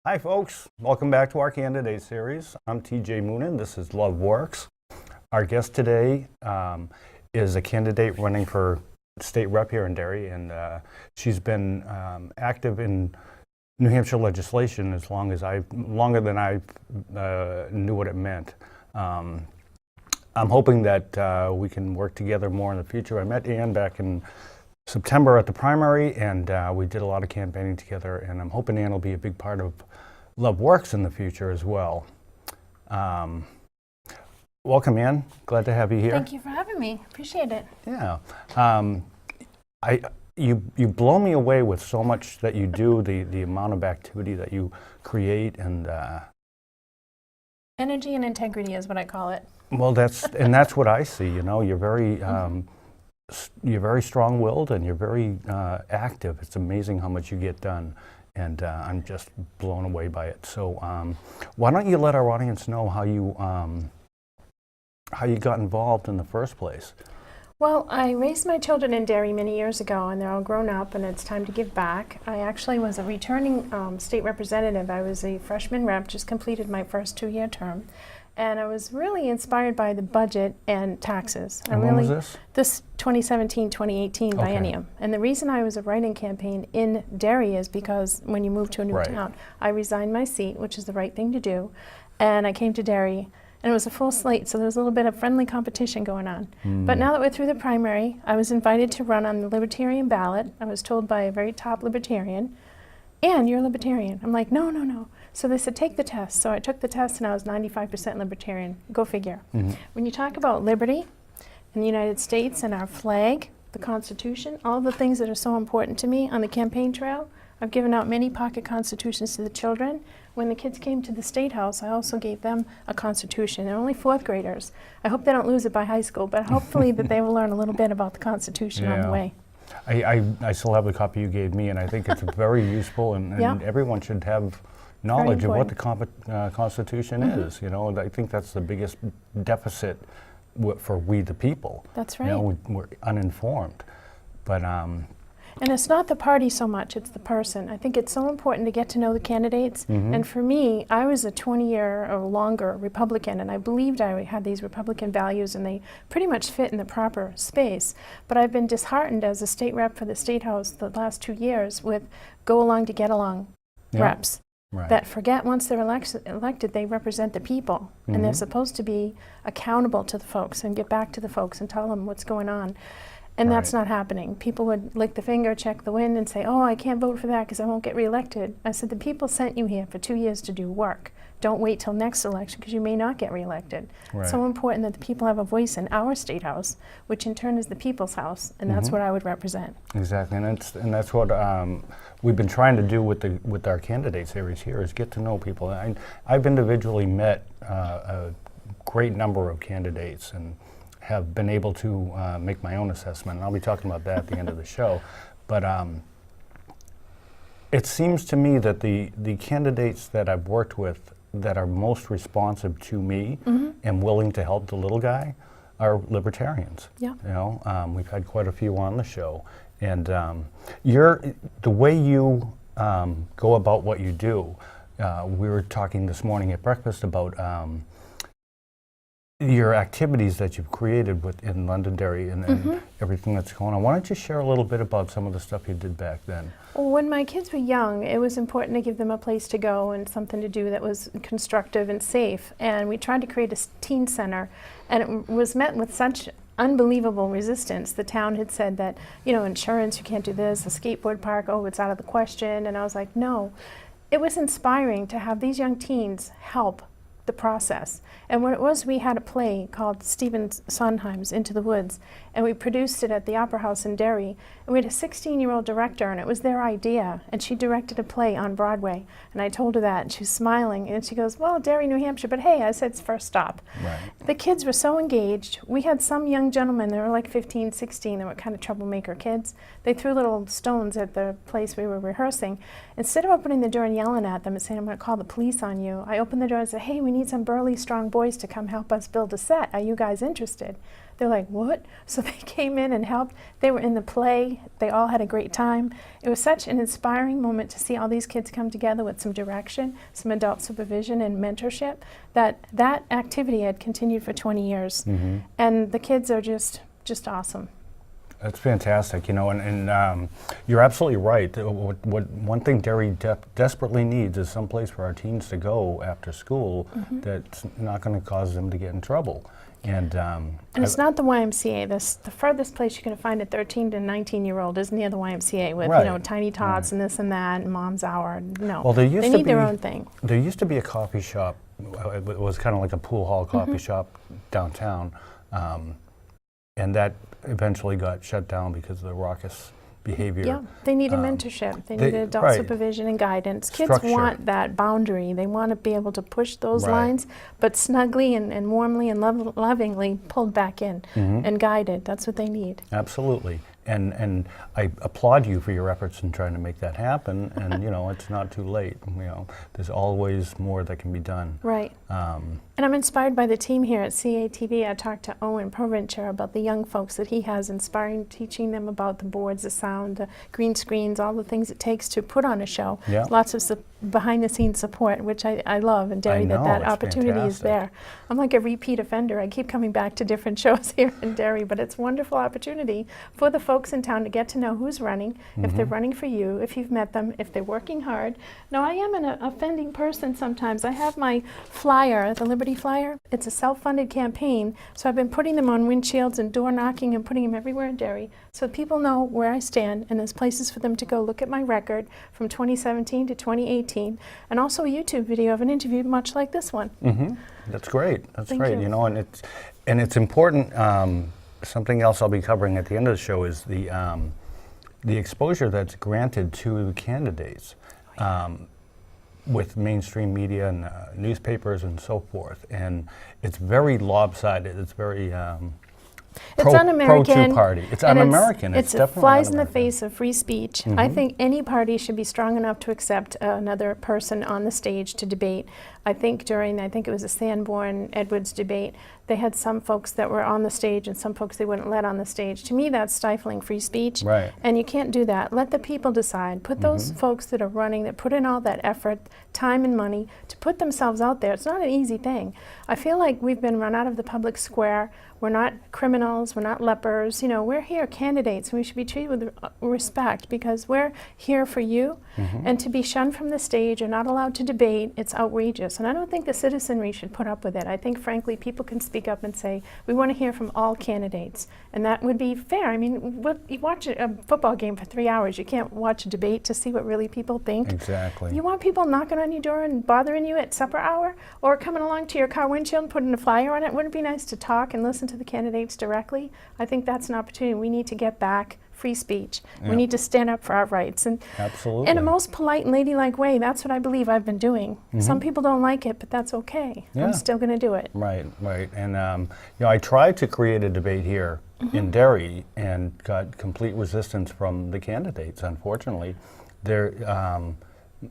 Hi, folks. Welcome back to our candidate series. I'm TJ Moonen. This is Love Works. Our guest today is a candidate running for state rep here in Derry, and she's been active in New Hampshire legislation longer than I knew what it meant. I'm hoping that we can work together more in the future. I met Anne back in September at the primary, and we did a lot of campaigning together, and I'm hoping Anne will be a big part of Love Works in the future as well. Welcome, Anne. Glad to have you here. Thank you for having me. Appreciate it. Yeah. You blow me away with so much that you do, the amount of activity that you create, and Energy and integrity is what I call it. well, that's what I see. You know, you're very strong-willed and you're very active. It's amazing how much you get done, and I'm just blown away by it. So why don't you let our audience know how you got involved in the first place? Well, I raised my children in Derry many years ago, and they're all grown up, and it's time to give back. I actually was a returning state representative. I was a freshman rep, just completed my first 2-year term, and I was really inspired by the budget and taxes. And when was this? This 2017-2018 Okay. biennium. And the reason I was a write-in campaign in Derry is because when you move to a new Right. town, I resigned my seat, which is the right thing to do, and I came to Derry. And it was a full slate, so there was a little bit of friendly competition going on. But now that we're through the primary, I was invited to run on the Libertarian ballot. I was told by a very top Libertarian, "Anne, you're a Libertarian." I'm like, no, no, no. So they said, take the test. So I took the test, and I was 95% Libertarian. Go figure. When you talk about liberty in the United States and our flag, the Constitution, all the things that are so important to me on the campaign trail, I've given out many pocket constitutions to the children. When the kids came to the State House, I also gave them a constitution. They're only 4th graders. I hope they don't lose it by high school, but hopefully that they will learn a little bit about the Constitution on the Yeah. way. I still have the copy you gave me, and I think it's very useful, and Yeah. everyone should have knowledge of what the important. Constitution is. You know, and I think that's the biggest deficit for we the people. That's You right. know, we're uninformed. But And it's not the party so much, it's the person. I think it's so important to get to know the candidates. And for me, I was a 20-year or longer Republican, and I believed I had these Republican values, and they pretty much fit in the proper space. But I've been disheartened as a state rep for the State House the last 2 years with go along to get along Yeah. reps right. that forget once they're elected, they represent the people. And they're supposed to be accountable to the folks and get back to the folks and tell them what's going on. And that's Right. not happening. People would lick the finger, check the wind, and say, oh, I can't vote for that because I won't get reelected. I said, the people sent you here for 2 years to do work. Don't wait till next election because you may not get reelected. Right. It's so important that the people have a voice in our State House, which in turn is the people's house, and that's what I would represent. Exactly, and that's what we've been trying to do with our candidate series here, is get to know people. I've individually met a great number of candidates and have been able to make my own assessment, and I'll be talking about that at the end of the show. But it seems to me that the candidates that I've worked with that are most responsive to me and willing to help the little guy are libertarians. Yeah. You know, we've had quite a few on the show, and the way you go about what you do. We were talking this morning at breakfast about your activities that you've created in Londonderry and everything that's going on. Why don't you share a little bit about some of the stuff you did back then? Well, when my kids were young, it was important to give them a place to go and something to do that was constructive and safe. And we tried to create a teen center, and it was met with such unbelievable resistance. The town had said that, you know, insurance, you can't do this, a skateboard park, oh, it's out of the question. And I was like, no. It was inspiring to have these young teens help the process. And what it was, we had a play called Stephen Sondheim's Into the Woods, and we produced it at the Opera House in Derry. And we had a 16-year-old director, and it was their idea, and she directed a play on Broadway. And I told her that, and she was smiling, and she goes, well, Derry, New Hampshire, but hey, I said it's first stop. Right. The kids were so engaged. We had some young gentlemen, they were like 15, 16, they were kind of troublemaker kids. They threw little stones at the place we were rehearsing. Instead of opening the door and yelling at them and saying, I'm going to call the police on you, I opened the door and said, hey, we we need some burly, strong boys to come help us build a set. Are you guys interested? They're like, what? So they came in and helped. They were in the play. They all had a great time. It was such an inspiring moment to see all these kids come together with some direction, some adult supervision and mentorship, that activity had continued for 20 years. And the kids are just awesome. That's fantastic, you know, and you're absolutely right. One thing Derry desperately needs is some place for our teens to go after school that's not going to cause them to get in trouble. And it's not the YMCA. The furthest place you're going to find a 13 to 19-year-old is near the YMCA with Right. you know, tiny tots and this and that and Mom's Hour. No, well, they need their own thing. There used to be a coffee shop. It was kind of like a pool hall coffee shop downtown, and that eventually got shut down because of the raucous behavior. Yeah, they need a mentorship. They need adult right. supervision and guidance. Kids Structure. want that boundary. They want to be able to push those Right. lines, but snugly and warmly and lovingly pulled back in and guided. That's what they need. Absolutely. And I applaud you for your efforts in trying to make that happen. And, you know, it's not too late. You know, there's always more that can be done. Right. And I'm inspired by the team here at CATV. I talked to Owen Provencher about the young folks that he has, inspiring, teaching them about the boards, the sound, the green screens, all the things it takes to put on a show. Yeah. Lots of behind-the-scenes support, which I love, and Derry, that it's opportunity is fantastic. there. I'm like a repeat offender. I keep coming back to different shows here in Derry, but it's a wonderful opportunity for the folks in town to get to know who's running, if they're running for you, if you've met them, if they're working hard. Now, I am an offending person sometimes. I have my flyer, the Liberty Flyer. It's a self-funded campaign, so I've been putting them on windshields and door knocking and putting them everywhere in Derry so people know where I stand, and there's places for them to go look at my record from 2017 to 2018, and also a YouTube video of an interview much like this one. That's great. That's Thank great. you. You know, and it's important. Something else I'll be covering at the end of the show is the exposure that's granted to the candidates with mainstream media and newspapers and so forth. And it's very lopsided. It's very It's un-American. pro-two party. It's and un-American. It definitely flies in the un-American. face of free speech. I think any party should be strong enough to accept another person on the stage to debate. I think it was the Sanborn-Edwards debate, they had some folks that were on the stage and some folks they wouldn't let on the stage. To me, that's stifling free speech. Right. And you can't do that. Let the people decide. Put those folks that are running, that put in all that effort, time and money, to put themselves out there. It's not an easy thing. I feel like we've been run out of the public square. We're not criminals, we're not lepers. You know, we're here candidates, and we should be treated with respect because we're here for you. And to be shunned from the stage or not allowed to debate, it's outrageous. And I don't think the citizenry should put up with it. I think, frankly, people can speak up and say, we want to hear from all candidates. And that would be fair. I mean, you watch a football game for 3 hours. You can't watch a debate to see what really people think. Exactly. You want people knocking on your door and bothering you at supper hour, or coming along to your car windshield and putting a flyer on it? Wouldn't it be nice to talk and listen to the candidates directly? I think that's an opportunity. We need to get back free speech. Yeah. We need to stand up for our rights. And Absolutely. in a most polite and ladylike way, that's what I believe I've been doing. Some people don't like it, but that's okay. Yeah. I'm still going to do it. Right, right. And, you know, I tried to create a debate here in Derry and got complete resistance from the candidates, unfortunately. They're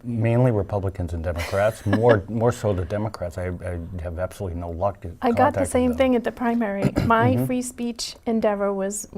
mainly Republicans and Democrats, more so the Democrats. I have absolutely no luck. I got the contacting same them. thing at the primary. My free speech endeavor was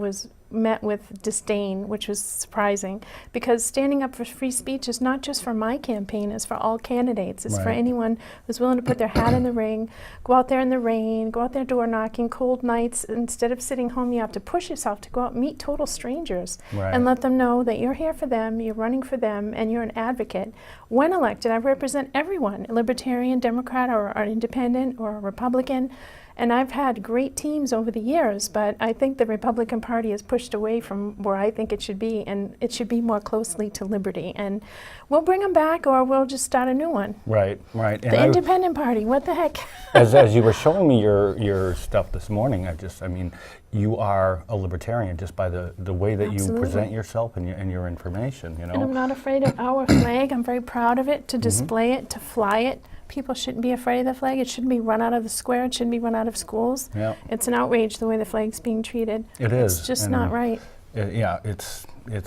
met with disdain, which was surprising, because standing up for free speech is not just for my campaign, it's for all candidates. It's for Right. anyone who's willing to put their hat in the ring, go out there in the rain, go out there door knocking, cold nights. Instead of sitting home, you have to push yourself to go out and meet total strangers Right. and let them know that you're here for them, you're running for them, and you're an advocate. When elected, I represent everyone, a Libertarian, Democrat, or an Independent, or a Republican. And I've had great teams over the years, but I think the Republican Party has pushed away from where I think it should be, and it should be more closely to liberty. And we'll bring them back, or we'll just start a new one. Right, right. The Independent Party, what the heck? as you were showing me your stuff this morning, I mean, you are a libertarian just by the way that you Absolutely. present yourself and your information, you know. And I'm not afraid of our flag. I'm very proud of it, to display it, to fly it. People shouldn't be afraid of the flag. It shouldn't be run out of the square. It shouldn't be run out of schools. Yeah. It's an outrage the way the flag's being treated. It is. It's just and, not right. yeah, it's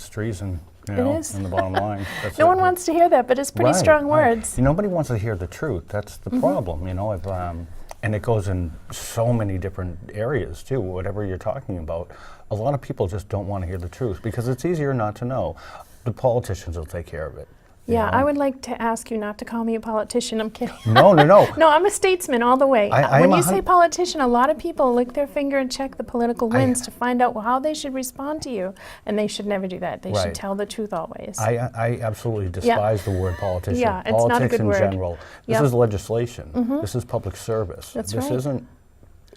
treason You know, is. in the bottom line. That's No it. one wants to hear that, but it's pretty Right, strong right. words. Nobody wants to hear the truth. That's the problem, you know. If, and it goes in so many different areas too. Whatever you're talking about, a lot of people just don't want to hear the truth because it's easier not to know. The politicians will take care of it. you Yeah, know. I would like to ask you not to call me a politician. I'm kidding. No, no, no. No, I'm a statesman all the way. I When am you say politician, a lot of people lick their finger and check the political winds to find out how they should respond to you, and they should never do that. They Right. should tell the truth always. I absolutely despise the word politician. Yeah, it's Politics not a good in word. general. This Yep. is legislation. This is public service. That's this right. isn't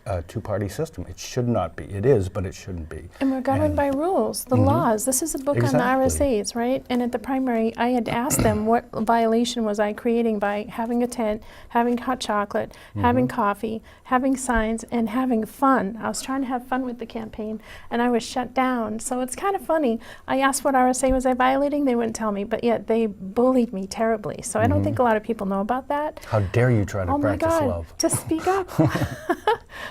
a two-party system. It should not be. It is, but it shouldn't be. And we're governed by rules, the laws. This is a book on the Exactly. RSAs, right? And at the primary, I had asked them what violation was I creating by having a tent, having hot chocolate, having coffee, having signs, and having fun. I was trying to have fun with the campaign, and I was shut down. So it's kind of funny. I asked what RSA was I violating. They wouldn't tell me, but yet they bullied me terribly. So I don't think a lot of people know about that. How dare you try to Oh my practice God, love? to speak up.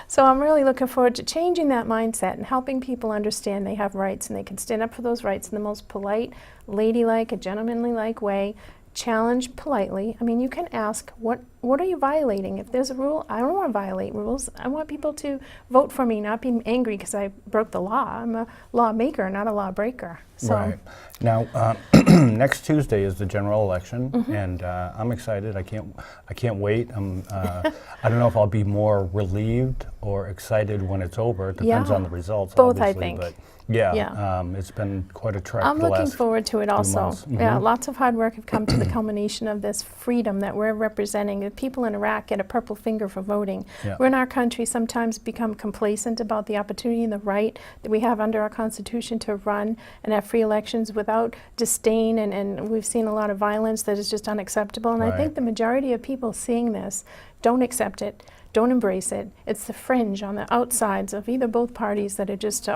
So I'm really looking forward to changing that mindset and helping people understand they have rights and they can stand up for those rights in the most polite, ladylike, a gentlemanly-like way. Challenge politely. I mean, you can ask, what are you violating? If there's a rule, I don't want to violate rules. I want people to vote for me, not be angry because I broke the law. I'm a lawmaker, not a lawbreaker. So Right. Now, next Tuesday is the general election, and I'm excited. I can't wait. I don't know if I'll be more relieved or excited when it's over. It depends Yeah. on the results, Both, I obviously. think. But yeah, Yeah. it's been quite a trek. I'm the looking last forward to it few also. months. Yeah, lots of hard work have come to the culmination of this freedom that we're representing. The people in Iraq get a purple finger for voting. Yeah. We're in our country sometimes become complacent about the opportunity and the right that we have under our Constitution to run and have free elections without disdain, and we've seen a lot of violence that is just unacceptable. And I Right. think the majority of people seeing this don't accept it, don't embrace it. It's the fringe on the outsides of either both parties that are just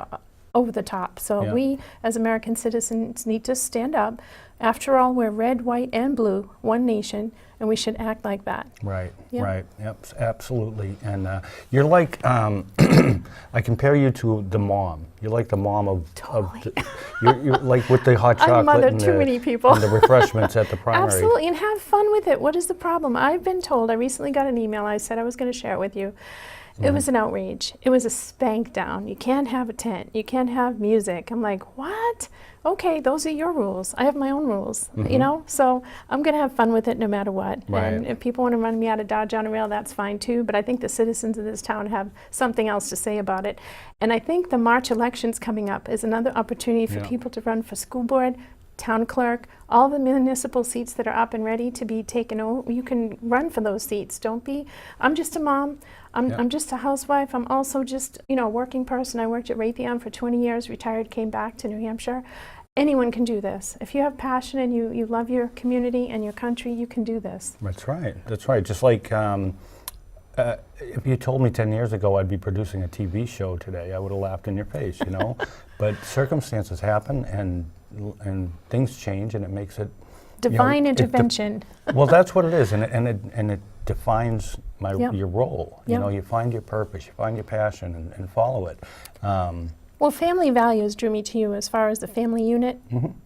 over the top. So Yeah. we, as American citizens, need to stand up. After all, we're red, white, and blue, one nation, and we should act like that. Right, Yeah. right, yep, absolutely. And you're like, I compare you to the mom. You're like the mom of you're like with the hot chocolate I've mothered and, too many people. and the refreshments at the primary. Absolutely, and have fun with it. What is the problem? I've been told, I recently got an email, I said I was going to share it with you. It was an outrage. It was a spank down. You can't have a tent. You can't have music. I'm like, what? Okay, those are your rules. I have my own rules, you know? So I'm going to have fun with it no matter what. Right. And if people want to run me out of Dodge on a rail, that's fine too. But I think the citizens of this town have something else to say about it. And I think the March elections coming up is another opportunity for Yeah. people to run for school board, town clerk, all the municipal seats that are up and ready to be taken over. You can run for those seats. Don't be, I'm just a mom. Yeah. I'm just a housewife. I'm also just, a working person. I worked at Raytheon for 20 years, retired, came back to New Hampshire. Anyone can do this. If you have passion and you love your community and your country, you can do this. That's right, that's right. Just like if you told me 10 years ago I'd be producing a TV show today, I would have laughed in your face, you know? But circumstances happen and things change and it makes it Divine it de- intervention. well, that's what it is, and it defines Yep. your role. You Yep. know, you find your purpose, you find your passion, and follow it. Well, family values drew me to you as far as the family unit,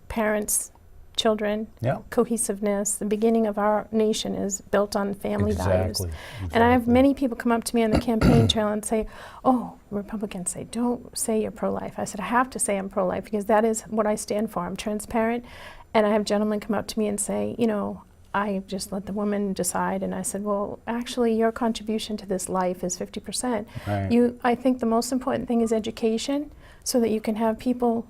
parents, children, Yeah, cohesiveness. The beginning of our nation is built on family values. exactly. And I have exactly. many people come up to me on the campaign trail and say, oh, Republicans say, don't say you're pro-life. I said, I have to say I'm pro-life because that is what I stand for. I'm transparent. And I have gentlemen come up to me and say, I just let the woman decide. And I said, well, actually, your contribution to this life is 50%. Right. I think the most important thing is education so that you can have people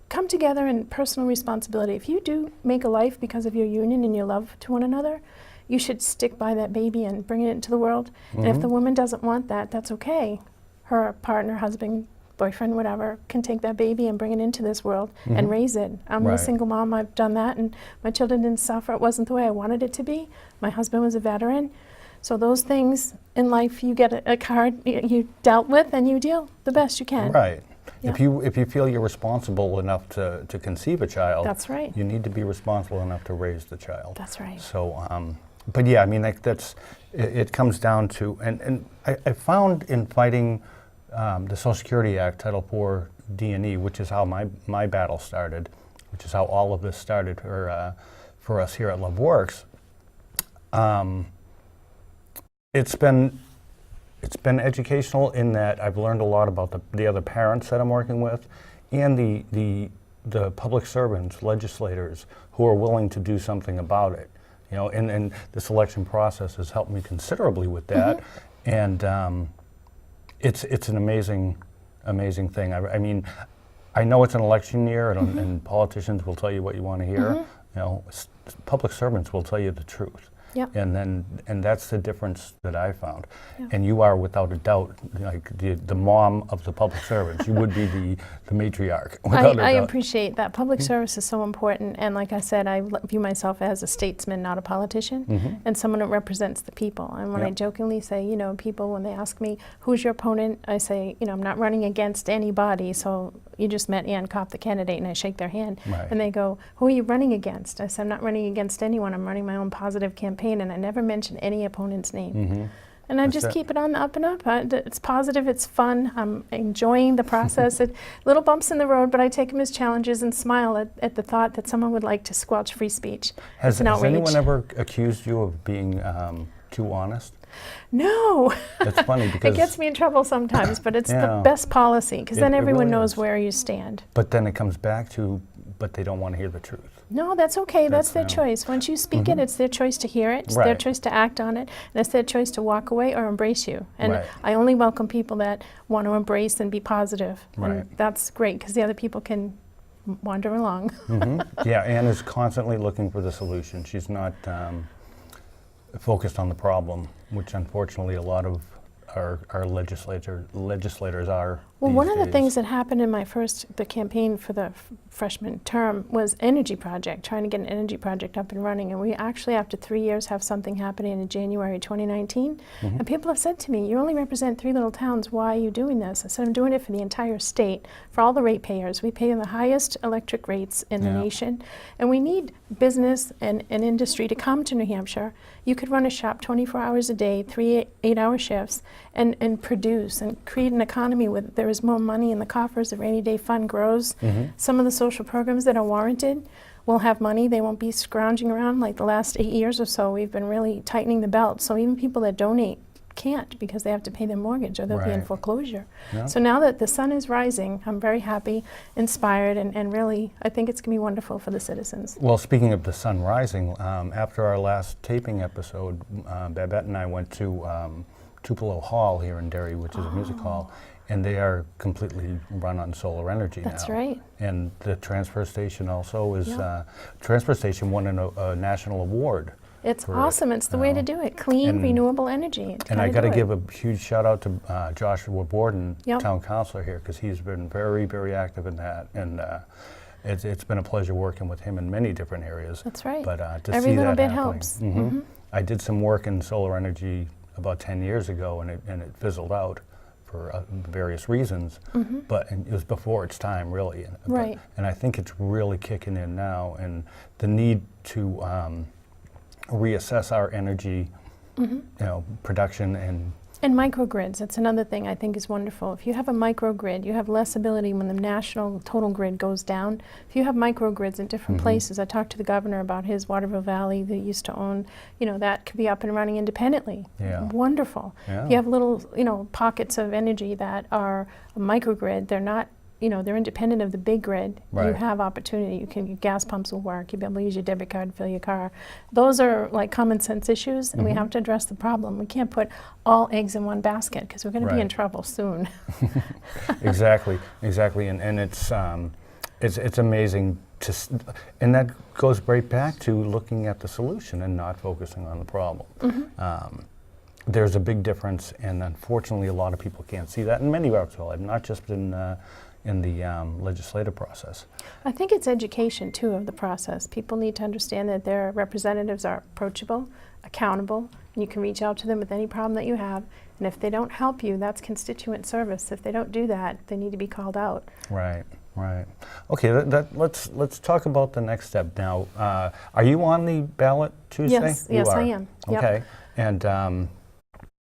come together in personal responsibility. If you do make a life because of your union and your love to one another, you should stick by that baby and bring it into the world. And if the woman doesn't want that, that's okay. Her partner, husband, boyfriend, whatever, can take that baby and bring it into this world and raise it. I'm Right. a single mom. I've done that, and my children didn't suffer. It wasn't the way I wanted it to be. My husband was a veteran. So those things in life, you get a card you dealt with, and you deal the best you can. Right. Yeah. If you feel you're responsible enough to conceive a child, That's right. you need to be responsible enough to raise the child. That's right. So, but yeah, I mean, it comes down to, and I found in fighting the Social Security Act, Title IV D&E, which is how my battle started, which is how all of this started for us here at Love Works. It's been educational in that I've learned a lot about the other parents that I'm working with, and the public servants, legislators who are willing to do something about it. You know, and the selection process has helped me considerably with that, and it's an amazing thing. I mean, I know it's an election year, and politicians will tell you what you want to hear. You know, public servants will tell you the truth. Yep. And that's the difference that I found. Yeah. And you are, without a doubt, like the mom of the public servants. You would be the matriarch. Without a I doubt. appreciate that. Public service is so important, and like I said, I view myself as a statesman, not a politician, and someone that represents the people. And when I Yep. jokingly say, you know, people, when they ask me, who's your opponent, I say, you know, I'm not running against anybody, so you just met Anne Copp, the candidate, and I shake their hand. Right. And they go, who are you running against? I said, I'm not running against anyone. I'm running my own positive campaign, and I never mention any opponent's name. And I That's just it. keep it on the up and up. It's positive, it's fun, I'm enjoying the process. Little bumps in the road, but I take them as challenges and smile at the thought that someone would like to squelch free speech. Has It's an outrage. anyone ever accused you of being too honest? No. That's funny because It gets me in trouble sometimes, but it's Yeah. the best policy, because then It everyone really knows is. where you stand. But then it comes back to, but they don't want to hear the truth. No, that's okay. That's their That's, choice. Once you speak it, it's their choice to hear it. It's their Right. choice to act on it. And it's their choice to walk away or embrace you. And Right. I only welcome people that want to embrace and be positive. Right. And that's great, because the other people can wander along. Yeah, Anne is constantly looking for the solution. She's not focused on the problem, which unfortunately a lot of our legislators are. Well, these one of the days. things that happened in the campaign for the freshman term was energy project, trying to get an energy project up and running. And we actually, after 3 years, have something happening in January 2019. And people have said to me, you only represent 3 little towns. Why are you doing this? I said, I'm doing it for the entire state, for all the ratepayers. We pay the highest electric rates in the Yeah. nation. And we need business and industry to come to New Hampshire. You could run a shop 24 hours a day, 3 8-hour shifts, and produce and create an economy where there is more money in the coffers. The rainy day fund grows. Some of the social programs that are warranted will have money. They won't be scrounging around like the last 8 years or so. We've been really tightening the belt. So even people that donate can't, because they have to pay their mortgage or they'll be in Right. foreclosure. Yeah. So now that the sun is rising, I'm very happy, inspired, and really I think it's going to be wonderful for the citizens. Well, speaking of the sun rising, after our last taping episode, Babette and I went to Tupelo Hall here in Derry, which is a music hall, and they are completely run on solar energy That's now. right. And the transfer station also is, Yeah. transfer station won a national award. It's for it, awesome. It's the way to do it. Clean, And- renewable energy. And I got to give a huge shout out to Joshua Borden, Yep. town councilor here, because he's been very, very active in that. And it's been a pleasure working with him in many different areas. That's right. But to Every see little that bit happening. helps. I did some work in solar energy about 10 years ago, and it fizzled out for various reasons. But and it was before its time, really. Right. And I think it's really kicking in now, and the need to reassess our energy, production And microgrids, that's another thing I think is wonderful. If you have a microgrid, you have less ability when the national total grid goes down. If you have microgrids in different places, I talked to the governor about his Waterville Valley that used to own, that could be up and running independently. Yeah. Wonderful. Yeah. If you have little, pockets of energy that are a microgrid, they're not, they're independent of the big grid. You Right. have opportunity. Your gas pumps will work. You'll be able to use your debit card to fill your car. Those are like common sense issues, and we have to address the problem. We can't put all eggs in one basket, because we're going to be in Right. trouble soon. exactly, and it's amazing and that goes right back to looking at the solution and not focusing on the problem. There's a big difference, and unfortunately, a lot of people can't see that in many parts of life, not just in the legislative process. I think it's education, too, of the process. People need to understand that their representatives are approachable, accountable, and you can reach out to them with any problem that you have. And if they don't help you, that's constituent service. If they don't do that, they need to be called out. Right. Okay, let's talk about the next step now. Are you on the ballot Tuesday? Yes, You yes, are. I am. Yep. Okay, and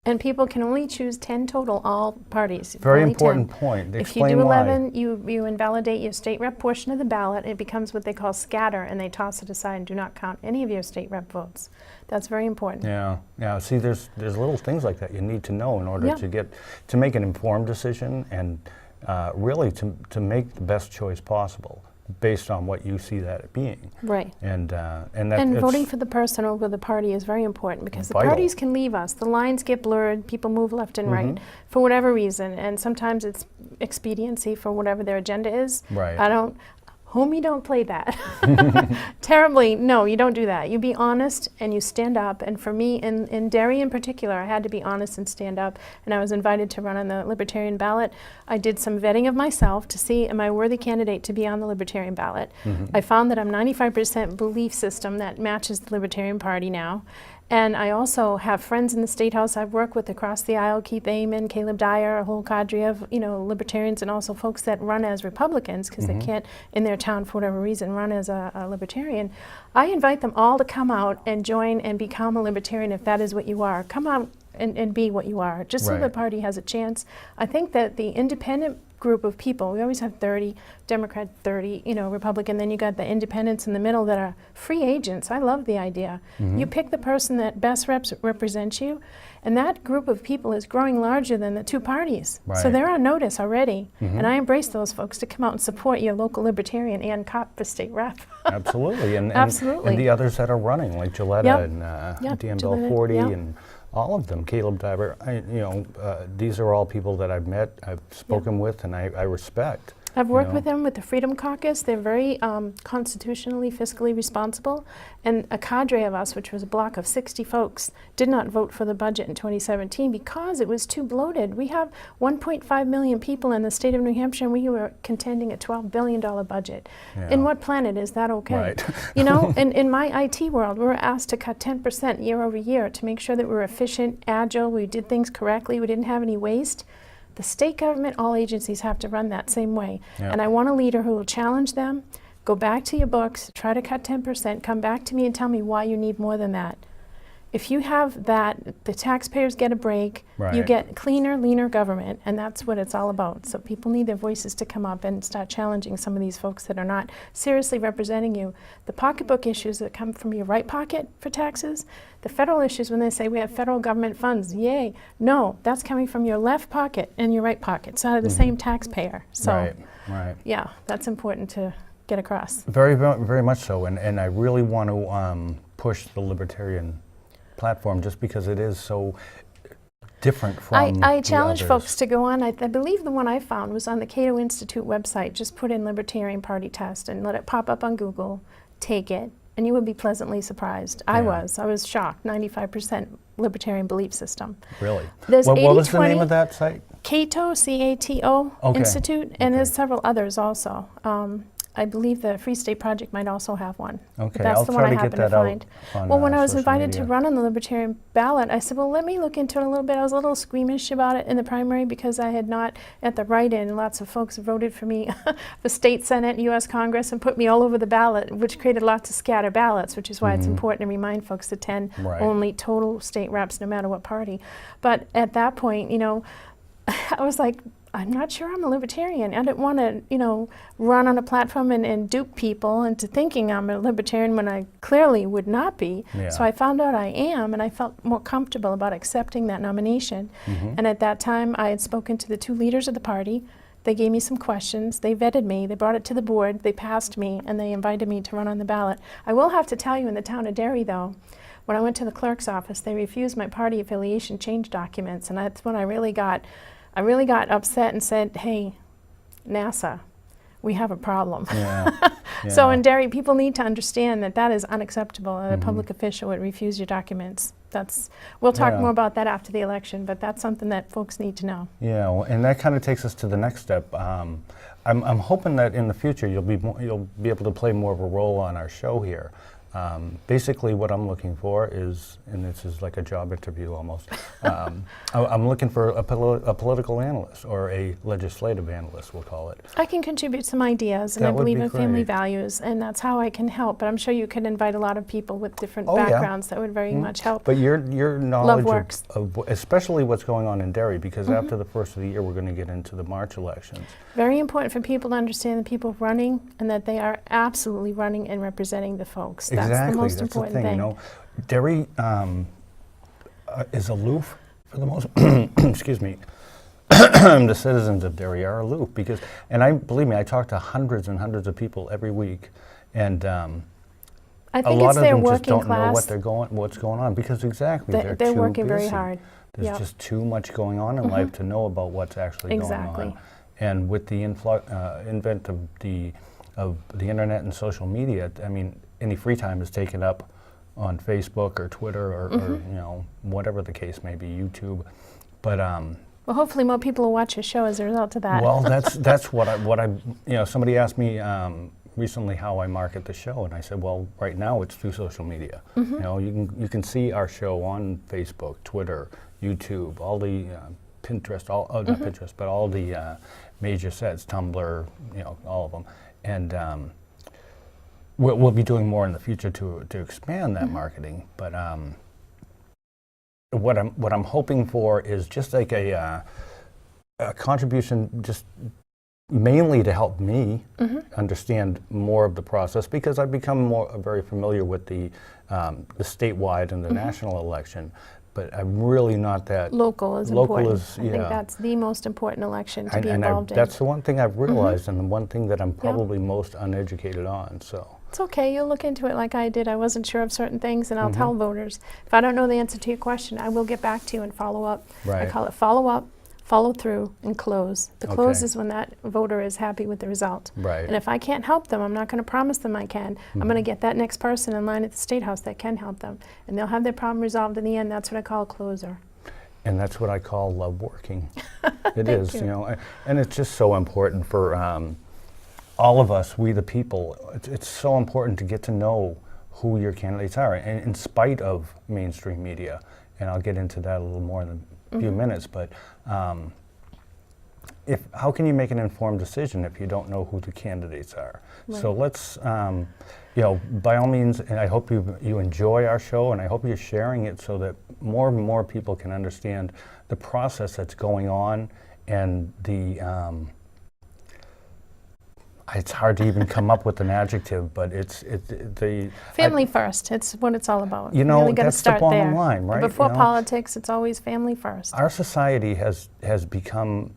And people can only choose 10 total, all parties. Very only important 10. point. If you Explain do why. 11, you invalidate your state rep portion of the ballot. It becomes what they call scatter, and they toss it aside and do not count any of your state rep votes. That's very important. Yeah, yeah. See, there's little things like that you need to know in order Yeah. to make an informed decision and really to make the best choice possible based on what you see that being. Right. And that And it's voting for the person over the party is very important because the vital. parties can leave us. The lines get blurred, people move left and right Mm-hmm. for whatever reason, and sometimes it's expediency for whatever their agenda is. Right. Homie, don't play that. Terribly, no, you don't do that. You be honest and you stand up. And for me, in Derry in particular, I had to be honest and stand up. And I was invited to run on the Libertarian ballot. I did some vetting of myself to see, am I a worthy candidate to be on the Libertarian ballot? I found that I'm 95% belief system that matches the Libertarian Party now. And I also have friends in the State House I've worked with across the aisle, Keith Amon, Caleb Dyer, a whole cadre of libertarians, and also folks that run as Republicans because they can't, in their town for whatever reason, run as a libertarian. I invite them all to come out and join and become a libertarian if that is what you are. Come out and be what you are, just so the Right. party has a chance. I think that the independent group of people, we always have 30, Democrat 30, Republican, then you got the independents in the middle that are free agents. I love the idea. You pick the person that best represents you, and that group of people is growing larger than the two parties. So Right. they're on notice already, and I embrace those folks to come out and support your local libertarian, Anne Copp, for state rep. Absolutely. And Absolutely. And the others that are running, like Gilletta Yep. and Yep, Dan Gilletta, Belforti yep. and all of them, Caleb Dyer. These are all people that I've met, I've spoken with, and I respect. I've worked know. with them with the Freedom Caucus. They're very constitutionally, fiscally responsible. And a cadre of us, which was a block of 60 folks, did not vote for the budget in 2017 because it was too bloated. We have 1.5 million people in the state of New Hampshire, and we were contending a $12 billion budget. Yeah. In what planet is that okay? Right. In my IT world, we were asked to cut 10% year over year to make sure that we were efficient, agile, we did things correctly, we didn't have any waste. The state government, all agencies have to run that same way. Yeah. And I want a leader who will challenge them, go back to your books, try to cut 10%, come back to me and tell me why you need more than that. If you have that, the taxpayers get a break, you Right. get cleaner, leaner government, and that's what it's all about. So people need their voices to come up and start challenging some of these folks that are not seriously representing you. The pocketbook issues that come from your right pocket for taxes, the federal issues when they say we have federal government funds, yay. No, that's coming from your left pocket and your right pocket. It's out of the same taxpayer. So Right, right. yeah, that's important to get across. Very, very much so. And I really want to push the libertarian platform just because it is so different from I the challenge others. folks to go on. I believe the one I found was on the Cato Institute website. Just put in Libertarian Party test and let it pop up on Google. Take it, and you would be pleasantly surprised. I Yeah. was shocked. 95% Libertarian belief system. Really? There's What was the 80-20 name of that site? Cato, C-A-T-O, Okay. Institute, and Okay. there's several others also. I believe the Free State Project might also have one. Okay, That's I'll the try one I to get happened that to out find. on Well, when I was social invited to media. run on the Libertarian ballot, I said, well, let me look into it a little bit. I was a little squeamish about it in the primary because I had not, at the write-in, lots of folks voted for me for state senate, U.S. Congress, and put me all over the ballot, which created lots of scatter ballots, which is why it's important to remind folks to 10 Right. only total state reps, no matter what party. But at that point, I was like, I'm not sure I'm a libertarian. I didn't want to, run on a platform and dupe people into thinking I'm a libertarian when I clearly would not be. Yeah. So I found out I am, and I felt more comfortable about accepting that nomination. And at that time, I had spoken to the two leaders of the party. They gave me some questions. They vetted me. They brought it to the board. They passed me, and they invited me to run on the ballot. I will have to tell you, in the town of Derry, though, when I went to the clerk's office, they refused my party affiliation change documents, and that's when I really got upset and said, hey, NASA, we have a problem. Yeah. So yeah. in Derry, people need to understand that that is unacceptable. A public official would refuse your documents. We'll talk Yeah. more about that after the election, but that's something that folks need to know. Yeah, well, and that kind of takes us to the next step. I'm hoping that in the future you'll be able to play more of a role on our show here. Basically, what I'm looking for is, and this is like a job interview almost, I'm looking for a political analyst or a legislative analyst, we'll call it. I can contribute some ideas, and That I would believe be in family great. values, and that's how I can help. But I'm sure you could invite a lot of people with different Oh, yeah. backgrounds that would very much help. But your knowledge works. of especially what's going on in Derry, because after the first of the year, we're going to get into the March elections. Very important for people to understand the people running and that they are absolutely running and representing the folks. That's Exactly, the most that's important the thing. thing. You know, Derry is aloof for the most. Excuse me. The citizens of Derry are aloof because, and believe me, I talk to hundreds and hundreds of people every week, and I a think lot it's of their them just working don't know class. what's going on because exactly They're too working very busy. hard. There's Yep. just too much going on in life to know about what's actually Exactly. going on. And with the invent of the internet and social media, I mean, any free time is taken up on Facebook or Twitter or you know, whatever the case may be, YouTube. But Well, hopefully more people will watch your show as a result of that. well, that's what I you know, somebody asked me recently how I market the show, and I said, well, right now it's through social media. You know, you can see our show on Facebook, Twitter, YouTube, all the Pinterest, not Pinterest, but all the major sets, Tumblr, you know, all of them, and we'll be doing more in the future to expand that marketing. But what I'm hoping for is just like a contribution, just mainly to help me understand more of the process, because I've become very familiar with the statewide and the national election, but I'm really not that Local is local important. is, I think yeah. that's the most important election to be and involved in. that's the one thing I've realized, and the one thing that I'm probably most uneducated on. So It's okay. You'll look into it like I did. I wasn't sure of certain things, and I'll tell voters. If I don't know the answer to your question, I will get back to you and follow up. I Right. call it follow up, follow through, and close. The close Okay. is when that voter is happy with the result. Right. And if I can't help them, I'm not going to promise them I can. I'm going to get that next person in line at the State House that can help them. And they'll have their problem resolved in the end. That's what I call a closer. And that's what I call love working. It Thank is, you. you know, and it's just so important for all of us, we the people. It's so important to get to know who your candidates are, and in spite of mainstream media. And I'll get into that a little more in a few minutes. But how can you make an informed decision if you don't know who the candidates are? Right. So let's, you know, by all means, and I hope you enjoy our show, and I hope you're sharing it so that more and more people can understand the process that's going on, and it's hard to even come up with an adjective, but Family first. It's what it's all about. You know, really gotta that's the start bottom there. line, right? Before You know? politics, it's always family first. Our society has become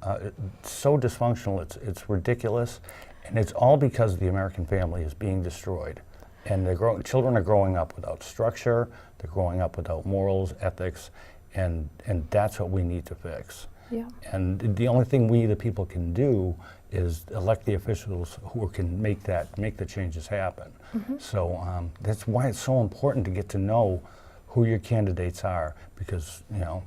so dysfunctional, it's ridiculous, and it's all because the American family is being destroyed. And children are growing up without structure, they're growing up without morals, ethics, and that's what we need to fix. Yeah. And the only thing we, the people, can do is elect the officials who can make the changes happen. So that's why it's so important to get to know who your candidates are, because, you know,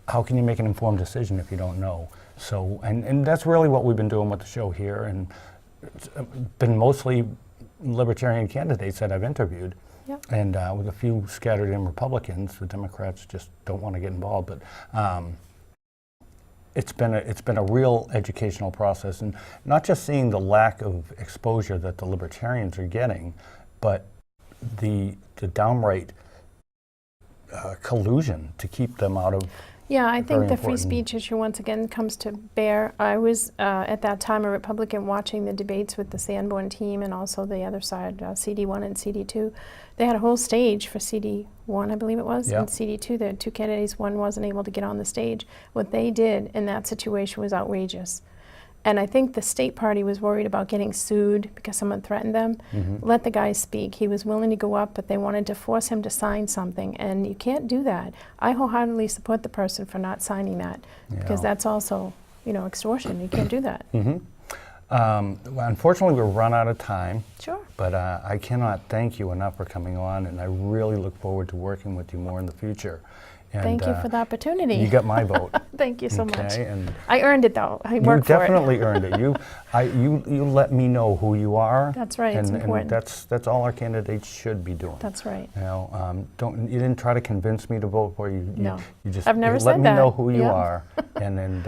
how can you make an informed decision if you don't know? So, and that's really what we've been doing with the show here, and it's been mostly libertarian candidates that I've interviewed. Yep. And with a few scattered in Republicans. The Democrats just don't want to get involved, but it's been a real educational process, and not just seeing the lack of exposure that the libertarians are getting, but the downright collusion to keep them out of. Yeah, I think Very the free important. speech issue once again comes to bear. I was at that time a Republican watching the debates with the Sanborn team and also the other side, CD1 and CD2. They had a whole stage for CD1, I believe it was, Yeah. and CD2. There were two candidates. One wasn't able to get on the stage. What they did in that situation was outrageous. And I think the state party was worried about getting sued because someone threatened them. Let the guy speak. He was willing to go up, but they wanted to force him to sign something, and you can't do that. I wholeheartedly support the person for not signing that, because Yeah. that's also, you know, extortion. You can't do that. Well, unfortunately, we've run out of time, Sure. but I cannot thank you enough for coming on, and I really look forward to working with you more in the future. And, Thank you for the opportunity. You got my vote. Thank you so much. Okay, and I earned it though. I you worked for it. definitely earned it. You let me know who you are. That's right. It's And important. that's all our candidates should be doing. That's right. You know, you didn't try to convince me to vote for you. No. You just I've never let said me that. know who you Yeah. are, and then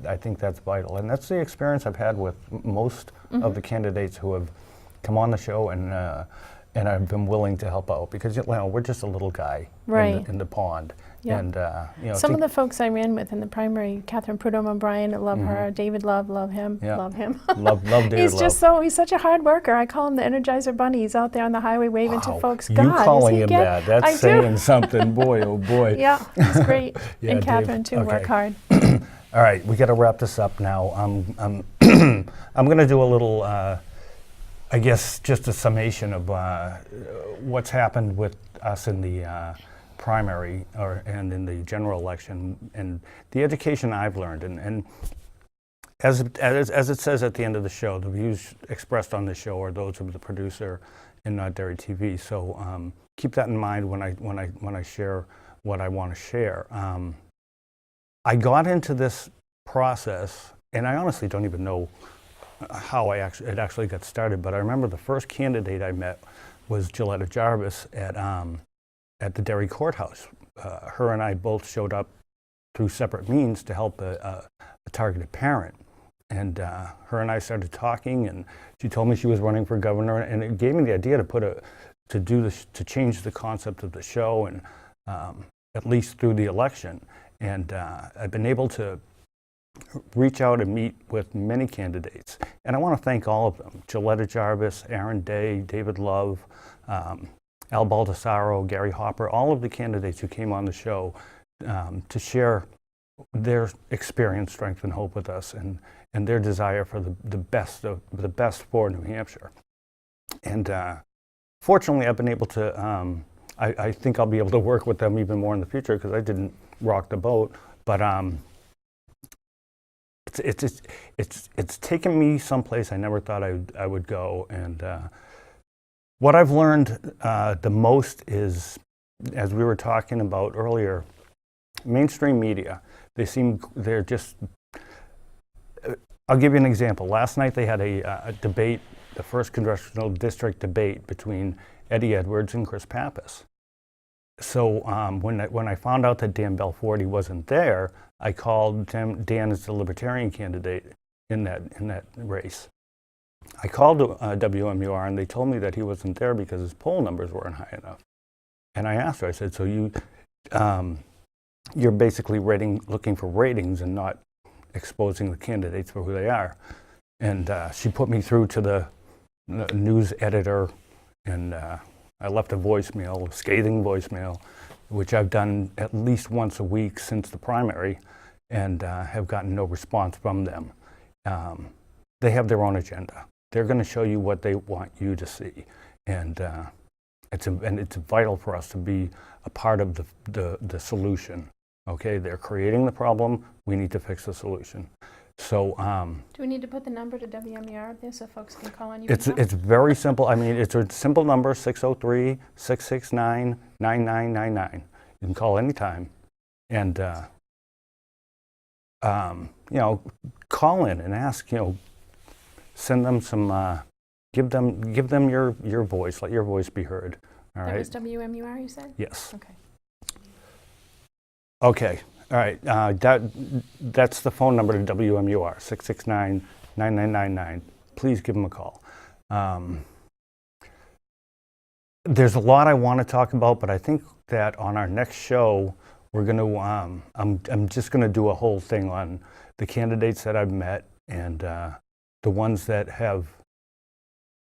I think that's vital, and that's the experience I've had with most of the candidates who have come on the show, and I've been willing to help out because we're just a little guy Right. in the pond, Yeah. and Some of the folks I ran with in the primary, Catherine Prudhomme O'Brien, I love her. David Love him. Yeah. Love him. love David He's Love. just he's such a hard worker. I call him the Energizer Bunny. He's out there on the highway waving to Wow. folks. You God, does calling he him get- that? I That's do. saying something, boy, oh boy. Yeah, he's great. Yeah, and Dave. Catherine too, work Okay. hard. All right, we got to wrap this up now. I'm going to do a little, I guess, just a summation of what's happened with us in the primary and in the general election, and the education I've learned. And as it says at the end of the show, the views expressed on the show are those of the producer and not Dairy TV. So keep that in mind when I share what I want to share. I got into this process, and I honestly don't even know how it actually got started, but I remember the first candidate I met was Gilletta Jarvis at the Derry courthouse. Her and I both showed up through separate means to help a targeted parent. And her and I started talking, and she told me she was running for governor, and it gave me the idea to change the concept of the show, and at least through the election. And I've been able to reach out and meet with many candidates. And I want to thank all of them: Gilletta Jarvis, Aaron Day, David Love, Al Baldessaro, Gary Hopper, all of the candidates who came on the show to share their experience, strength, and hope with us, and their desire for the best for New Hampshire. And fortunately, I've been able to, I think I'll be able to work with them even more in the future because I didn't rock the boat, but it's taken me someplace I never thought I would go. And what I've learned the most is, as we were talking about earlier, mainstream media. They're just. I'll give you an example. Last night they had a debate, the first congressional district debate between Eddie Edwards and Chris Pappas. So when I found out that Dan Belforti wasn't there, I called Dan as the Libertarian candidate in that race. I called WMUR, and they told me that he wasn't there because his poll numbers weren't high enough. And I asked her, I said, so you're basically looking for ratings and not exposing the candidates for who they are. And she put me through to the news editor, and I left a scathing voicemail, which I've done at least once a week since the primary, and have gotten no response from them. They have their own agenda. They're going to show you what they want you to see, and it's vital for us to be a part of the solution. Okay, they're creating the problem. We need to fix the solution. So Do we need to put the number to WMER up there so folks can call on you? it's very simple. I mean, it's a simple number: 603-669-9999. You can call anytime, and call in and ask. Send them some. Give them your voice. Let your voice be heard. All That right. was WMUR, you said? Yes. Okay. Okay. All right. That's the phone number to WMUR, 669-9999. Please give them a call. There's a lot I want to talk about, but I think that on our next show, we're going to. I'm just going to do a whole thing on the candidates that I've met and the ones that have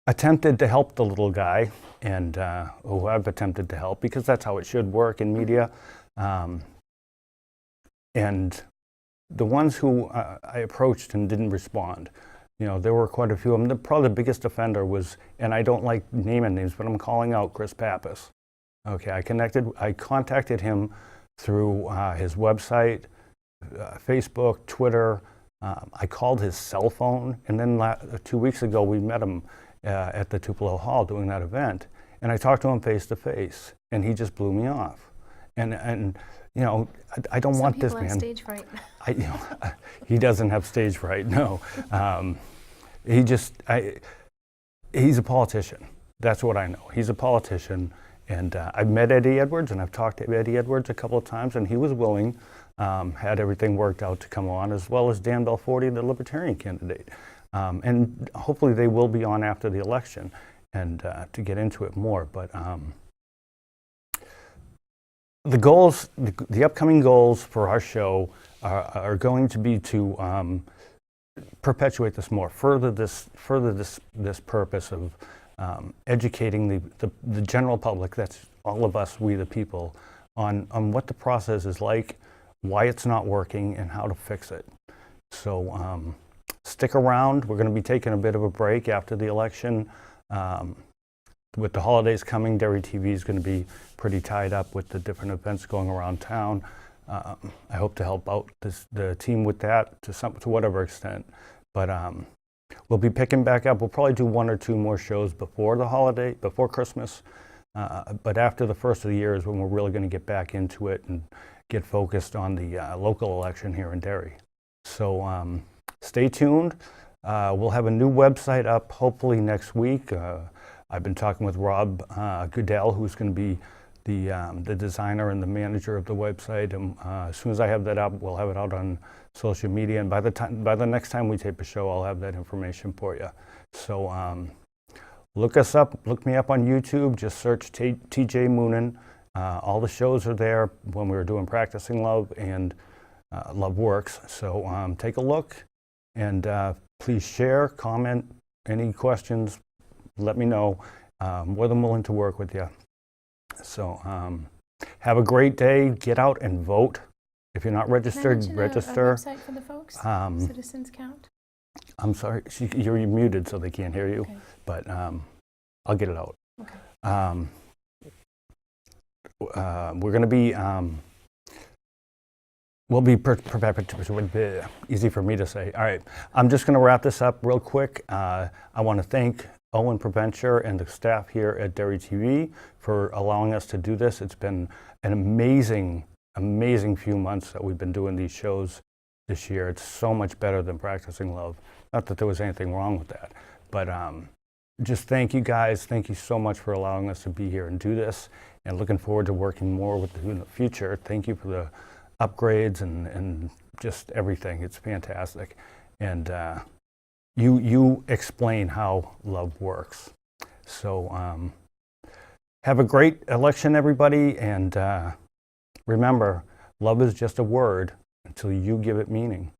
attempted to help the little guy and who I've attempted to help, because that's how it should work in media. And the ones who I approached and didn't respond, there were quite a few of them. Probably the biggest offender was, and I don't like naming names, but I'm calling out Chris Pappas. Okay, I contacted him through his website, Facebook, Twitter. I called his cell phone, and then 2 weeks ago we met him at the Tupelo Hall doing that event, and I talked to him face to face, and he just blew me off. And you know, I don't Some want people this have man. stage fright. You know, he doesn't have stage fright. No, he's a politician. That's what I know. He's a politician, and I've met Eddie Edwards, and I've talked to Eddie Edwards a couple of times, and he was willing, had everything worked out to come on, as well as Dan Belforti, the Libertarian candidate, and hopefully they will be on after the election, and to get into it more. But the goals, the upcoming goals for our show are going to be to perpetuate this more, further this purpose of educating the general public, that's all of us, we the people, on what the process is like, why it's not working, and how to fix it. So stick around. We're going to be taking a bit of a break after the election. With the holidays coming, Derry TV is going to be pretty tied up with the different events going around town. I hope to help out the team with that to whatever extent. But we'll be picking back up. We'll probably do 1 or 2 more shows before the holiday, before Christmas. But after the first of the year is when we're really going to get back into it and get focused on the local election here in Derry. So stay tuned. We'll have a new website up hopefully next week. I've been talking with Rob Goodell, who's going to be the designer and the manager of the website. And as soon as I have that up, we'll have it out on social media. And by the next time we tape a show, I'll have that information for you. So look us up. Look me up on YouTube. Just search TJ Moonen. All the shows are there when we were doing Practicing Love and Love Works. So take a look and please share, comment, any questions. Let me know. More than willing to work with you. So have a great day. Get out and vote. If you're not registered, Can I mention register. a website for the folks? Citizens Count? I'm sorry, you're muted so they can't hear you, Okay. but I'll get it out. Okay. We're going to be, we'll be easy for me to say. All right, I'm just going to wrap this up real quick. I want to thank Owen Provencher and the staff here at Derry TV for allowing us to do this. It's been an amazing few months that we've been doing these shows this year. It's so much better than Practicing Love. Not that there was anything wrong with that, but just thank you guys. Thank you so much for allowing us to be here and do this, and looking forward to working more with you in the future. Thank you for the upgrades and just everything. It's fantastic. And you explain how love works. So have a great election, everybody, and remember, love is just a word until you give it meaning.